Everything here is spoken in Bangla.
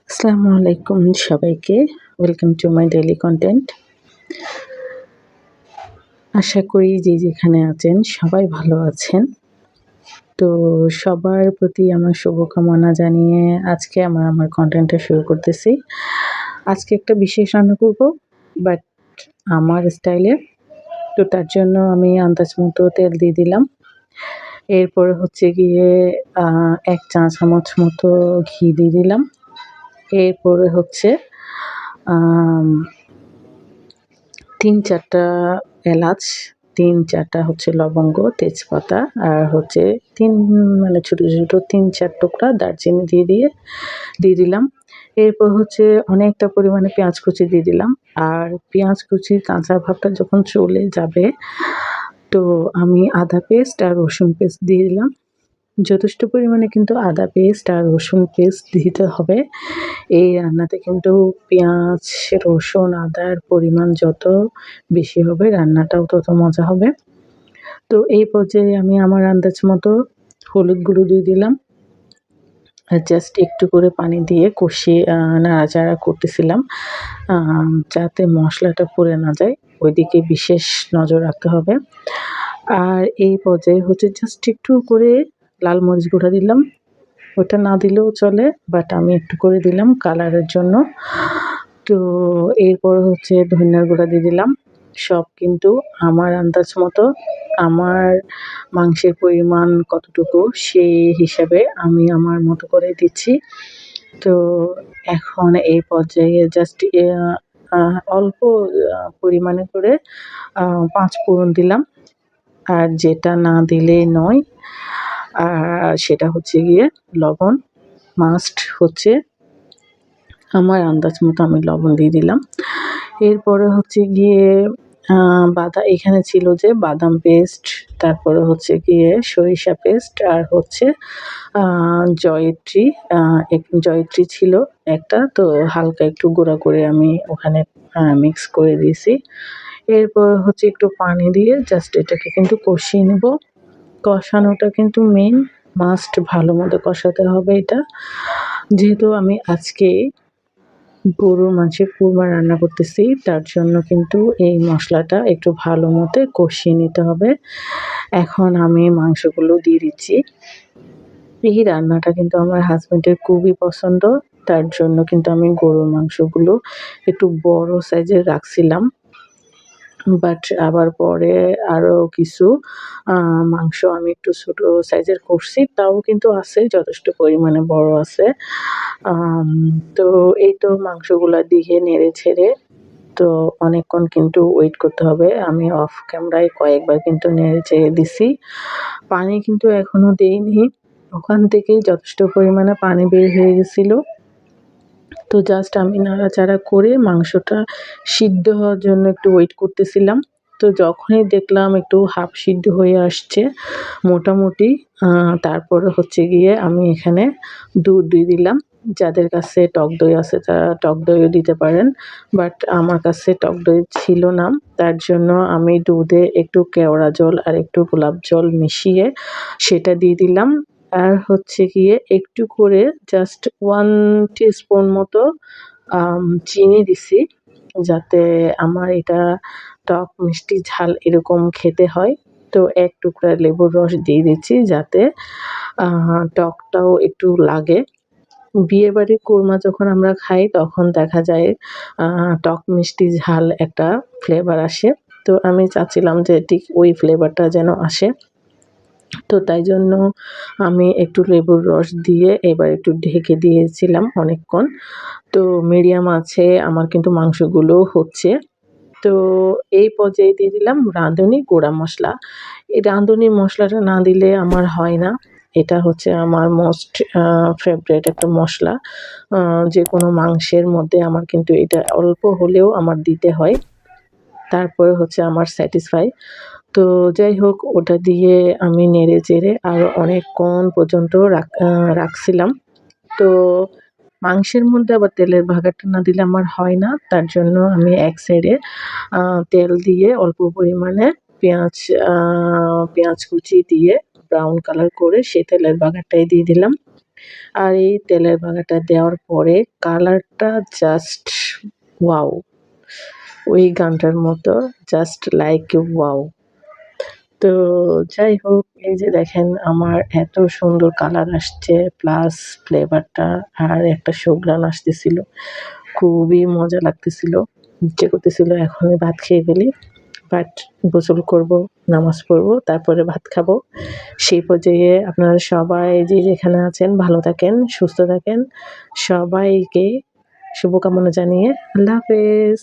আসসালামু আলাইকুম সবাইকে। Welcome to my daily content. আশা করি যে যেখানে আছেন সবাই ভালো আছেন। তো সবার প্রতি আমার শুভকামনা জানিয়ে আজকে আমার কনটেন্টটা শুরু করতেছি। আজকে একটা বিশেষ রান্না করব, বাট আমার স্টাইলে। তো তার জন্য আমি আন্দাজ মতো তেল দিয়ে দিলাম। এরপরে হচ্ছে গিয়ে ১ চা চামচ মতো ঘি দিয়ে দিলাম। এরপরে হচ্ছে আম ৩-৪ টা এলাচ, ৩-৪ টা হচ্ছে লবঙ্গ, তেজপাতা আর হচ্ছে ৩ মানে ছোট, ছোট ৩-৪ টুকরা দারচিনি দিয়ে দিলাম। এরপর হচ্ছে অনেকটা পরিমাণে পেঁয়াজ কুচি দিয়ে দিলাম। আর পেঁয়াজ কুচির কাঁচা ভাবটা যখন চলে যাবে, তো আমি আদা পেস্ট আর রসুন পেস্ট দিয়ে দিলাম। যথেষ্ট পরিমাণে কিন্তু আদা পেস্ট আর রসুন পেস্ট দিতে হবে। এই রান্নাতে কিন্তু পেঁয়াজ, রসুন, আদার পরিমাণ যত বেশি হবে রান্নাটাও তত মজা হবে। তো এই পর্যায়ে আমি আমার আন্দাজ মতো হলুদ গুঁড়ো দিয়ে দিলাম। আর জাস্ট একটু করে পানি দিয়ে কষিয়ে নাড়াচাড়া করতেছিলাম, যাতে মশলাটা পুড়ে না যায়, ওইদিকে বিশেষ নজর রাখতে হবে। আর এই পর্যায়ে হচ্ছে জাস্ট একটু করে লাল মরিচ গুঁড়া দিলাম। ওটা না দিলেও চলে, বাট আমি একটু করে দিলাম কালারের জন্য। তো এরপর হচ্ছে ধনিয়ার গুঁড়া দিয়ে দিলাম। সব কিন্তু আমার আন্দাজ মতো, আমার মাংসের পরিমাণ কতটুকু সেই হিসাবে আমি আমার মতো করে দিচ্ছি। তো এখন এই পর্যায়ে জাস্ট অল্প পরিমাণে করে ৫ ফোড়ন দিলাম। আর যেটা না দিলেই নয়, সেটা হচ্ছে গিয়ে লবণ। মাস্ট হচ্ছে আমার আন্দাজ মতো আমি লবণ দিয়ে দিলাম। এরপরে হচ্ছে গিয়ে এখানে ছিল যে বাদাম পেস্ট, তারপরে হচ্ছে গিয়ে সরিষা পেস্ট আর হচ্ছে জয়িত্রী, জয়িত্রী ছিল একটা, তো হালকা একটু গুঁড়া করে আমি ওখানে মিক্স করে দিয়েছি। এরপর হচ্ছে একটু পানি দিয়ে জাস্ট এটাকে কিন্তু কষিয়ে নেব। কষানোটা কিন্তু মেইন, মাস্ট ভালো মতো কষাতে হবে এটা। যেহেতু আমি আজকে গরুর মাংসের কুরমা রান্না করতেছি, তার জন্য কিন্তু এই মশলাটা একটু ভালো মতো কষিয়ে নিতে হবে। এখন আমি মাংসগুলো দিয়ে দিচ্ছি। এই রান্নাটা কিন্তু আমার হাসব্যান্ডের খুবই পছন্দ। তার জন্য কিন্তু আমি গরুর মাংসগুলো একটু বড় সাইজের রাখছিলাম। বাট আবার পরে আরও কিছু মাংস আমি একটু ছোট সাইজের করছি। তাও কিন্তু আছে, যথেষ্ট পরিমাণে বড় আছে। আম তো এই তো মাংসগুলা দিয়ে নেড়ে-ছেড়ে তো অনেকক্ষণ কিন্তু ওয়েট করতে হবে। আমি অফ ক্যামেরায় কয়েকবার কিন্তু নেড়ে-চেড়ে দিছি। পানি কিন্তু এখনো দেইনি। ওখান থেকেই যথেষ্ট পরিমাণে পানি বের হয়ে গেছিল। তো জাস্ট আমি নাড়াচাড়া করে মাংসটা সিদ্ধ হওয়ার জন্য একটু ওয়েট করতেছিলাম। তো যখনই দেখলাম একটু হাফ সিদ্ধ হয়ে আসছে মোটামুটি, তারপরে হচ্ছে গিয়ে আমি এখানে দুধ দিয়ে দিলাম। যাদের কাছে টক দই আছে তারা টক দইও দিতে পারেন। বাট আমার কাছে টক দই ছিল না। তার জন্য আমি দুধে একটু কেওড়া জল আর একটু গোলাপ জল মিশিয়ে সেটা দিয়ে দিলাম। আর হচ্ছে গিয়ে একটু করে জাস্ট 1 টিস্পুন মতো চিনি দিছি, যাতে আমার এটা টক, মিষ্টি, ঝাল এরকম খেতে হয়। তো ১ টুকরা লেবুর রস দিয়ে দিচ্ছি, যাতে টকটাও একটু লাগে। বিয়েবাড়ির কোরমা যখন আমরা খাই তখন দেখা যায় টক, মিষ্টি, ঝাল একটা ফ্লেভার আসে। তো আমি চাচ্ছিলাম যে ঠিক ওই ফ্লেভারটা যেন আসে। তো তাই জন্য আমি একটু লেবুর রস দিয়ে এবার একটু ঢেকে দিয়েছিলাম অনেকক্ষণ। তো মিডিয়াম আঁচে আমার কিন্তু মাংসগুলো হচ্ছে। তো এই পর্যায়ে দিয়ে দিলাম রাঁধুনি গুঁড়া মশলা। এই রাঁধুনি মশলাটা না দিলে আমার হয় না। এটা হচ্ছে আমার মোস্ট ফেভারিট একটা মশলা। যেকোনো মাংসের মধ্যে আমার কিন্তু এটা অল্প হলেও আমার দিতে হয়। তারপরে হচ্ছে আমার স্যাটিসফাই। তো যাই হোক, ওটা দিয়ে আমি নেড়ে-চেড়ে আরও অনেকক্ষণ পর্যন্ত রাখছিলাম। তো মাংসের মধ্যে আবার তেলের ভাগাটা না দিলে আমার হয় না। তার জন্য আমি এক সাইডে আ তেল দিয়ে অল্প পরিমাণে পেঁয়াজ পেঁয়াজ কুচি দিয়ে ব্রাউন কালার করে সেই তেলের বাগারটাই দিয়ে দিলাম। আর এই তেলের ভাগাটা দেওয়ার পরে কালারটা জাস্ট ওয়াও! ওই গানটার মতো জাস্ট লাইক ওয়াও! তো যাই হোক এই যে দেখেন আমার এত সুন্দর কালার আসছে প্লাস ফ্লেভারটা আর একটা সুঘ্রাণ আসতেছিল। খুবই মজা লাগতেছিল। ইচ্ছে করতেছিল এখনই ভাত খেয়ে ফেলি। বাট গোসল করব, নামাজ পড়ব, তারপরে ভাত খাবো। সেই পর্যায়ে আপনারা সবাই যে যেখানে আছেন ভালো থাকেন, সুস্থ থাকেন। সবাইকে শুভকামনা জানিয়ে আল্লাহ হাফেজ।